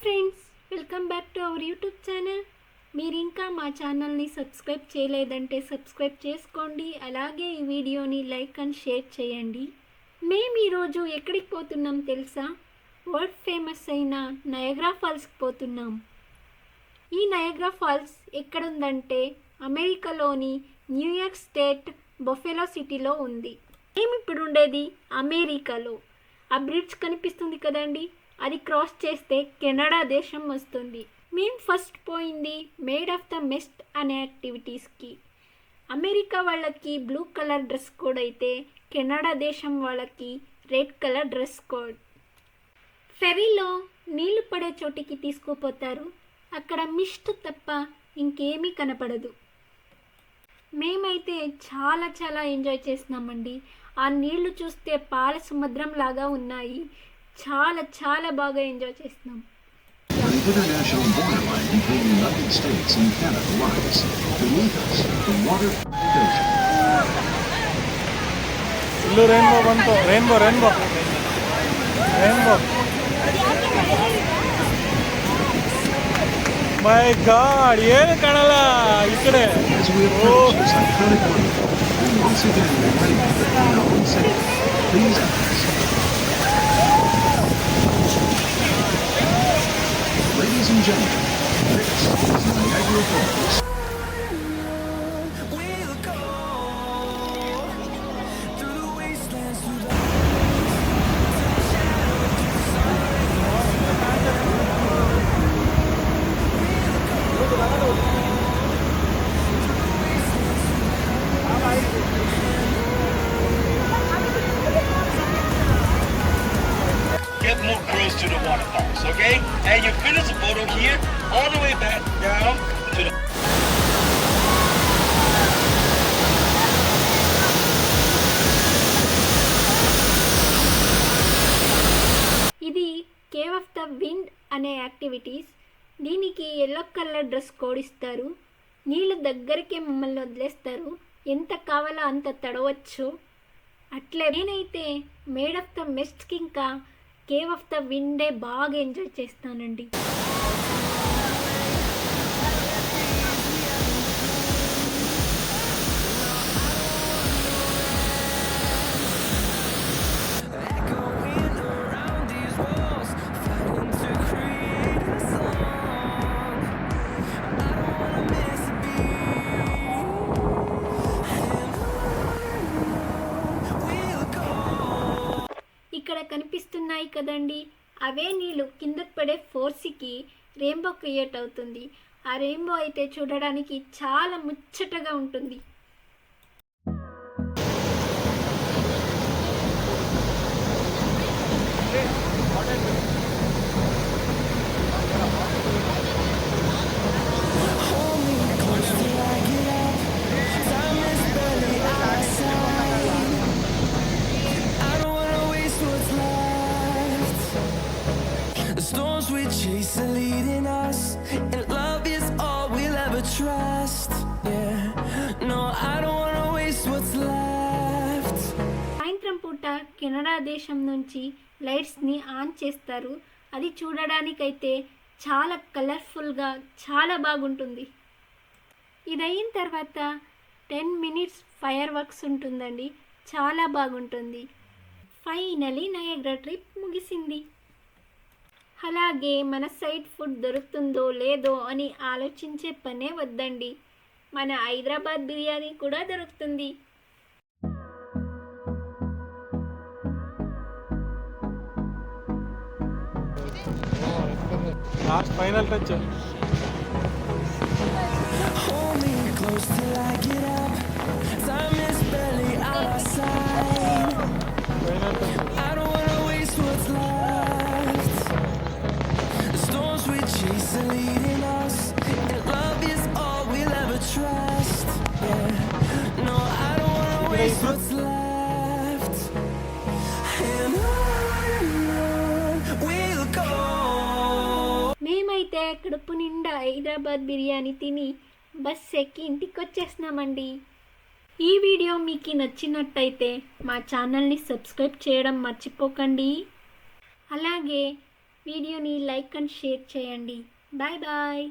Friends, welcome back to our YouTube channel. మీరు ఇంకా మా ఛానల్ని సబ్స్క్రైబ్ చేయలేదంటే సబ్స్క్రైబ్ చేసుకోండి. అలాగే ఈ వీడియోని లైక్ అండ్ షేర్ చేయండి. మేము ఈరోజు ఎక్కడికి పోతున్నాం తెలుసా? వరల్డ్ ఫేమస్ అయిన నయాగ్రా ఫాల్స్కి పోతున్నాం. ఈ నయాగ్రా ఫాల్స్ ఎక్కడుందంటే అమెరికాలోని న్యూయార్క్ స్టేట్ బఫెలో సిటీలో ఉంది. మేము ఇప్పుడు ఉండేది అమెరికాలో. ఆ బ్రిడ్జ్ కనిపిస్తుంది కదండి, అది క్రాస్ చేస్తే కెనడా దేశం వస్తుంది. మేము ఫస్ట్ పోయింది మేడ్ ఆఫ్ ద మిస్ట్ అనే యాక్టివిటీస్కి. అమెరికా వాళ్ళకి బ్లూ కలర్ డ్రెస్ కోడ్ అయితే కెనడా దేశం వాళ్ళకి రెడ్ కలర్ డ్రెస్ కోడ్. ఫెరీలో నీళ్లు పడే చోటికి తీసుకుపోతారు. అక్కడ మిస్ట్ తప్ప ఇంకేమీ కనపడదు. మేమైతే చాలా ఎంజాయ్ చేసినామండి. ఆ నీళ్లు చూస్తే పాల సముద్రం లాగా ఉన్నాయి. చాలా బాగా ఎంజాయ్ చేస్తున్నాం. The international borderline between the United States and Canada lies beneath us. The water ocean. ಇಲ್ಲೂ ರೇನ್ಬೋ ಬಂತು. ರೇನ್ಬೋ ಮೈ ಗಾಡ್, ಏನು ಕಾಣಲ್ಲ ಈ ಕಡೆ. As we approach this iconic wonderful, we once again remind you that in our own safety, please ask. Ladies and gentlemen, this is Niagara Falls. Get more close to the waterfalls, okay? And you finish the photo here, all the way back down to the... ఇది cave of the wind అనే activities. దీనికి yellow colour dress code ఇస్తారు. నీళ్ళు దగ్గరికి మమ్మల్ని వదిలేస్తారు. ఎంత కావాలో అంత తడవచ్చు. అట్లే నేనైతే మేడ్ ఆఫ్ ద మిస్ట్కి ఇంకా కేవ్ ఆఫ్ ద విండే బాగా ఎంజాయ్ చేస్తానండి. ఇక్కడ కనిపిస్తున్నాయి కదండి, అవే నీళ్ళు కిందకు పడే ఫోర్స్కి రెయిన్బో క్రియేట్ అవుతుంది. ఆ రెయిన్బో అయితే చూడడానికి చాలా ముచ్చటగా ఉంటుంది. We chase are leading us, and love is all we'll ever trust. Yeah, no, I don't wanna waste what's left. సాయంత్రం పూట కెనడా దేశం నుంచి లైట్స్ని ఆన్ చేస్తారు. అది చూడడానికైతే చాలా కలర్ఫుల్గా చాలా బాగుంటుంది. ఇది అయిన తర్వాత 10 minutes ఫైర్ వర్క్స్ ఉంటుందండి. చాలా బాగుంటుంది. ఫైనలీ నయాగ్రా ట్రిప్ ముగిసింది. అలాగే మన సైడ్ ఫుడ్ దొరుకుతుందో లేదో అని ఆలోచించే పనే వద్దండి. మన హైదరాబాద్ బిర్యానీ కూడా దొరుకుతుంది. Last final touch. Hold me close till I get up. Time is barely on our side. Final touch. I don't wanna waste what's left. The storms we chase are leading us, and love is all we'll ever trust. Yeah, no, I don't wanna waste what's left. And on we'll go. మేమైతే కడుపు నిండా హైదరాబాద్ బిర్యానీ తిని bus ఎక్కి ఇంటికి వచ్చేసినామండి. ఈ video మీకు నచ్చినట్టయితే మా ఛానల్ని సబ్స్క్రైబ్ చేయడం మర్చిపోకండి. అలాగే వీడియోని లైక్ అండ్ షేర్ చేయండి. Bye bye.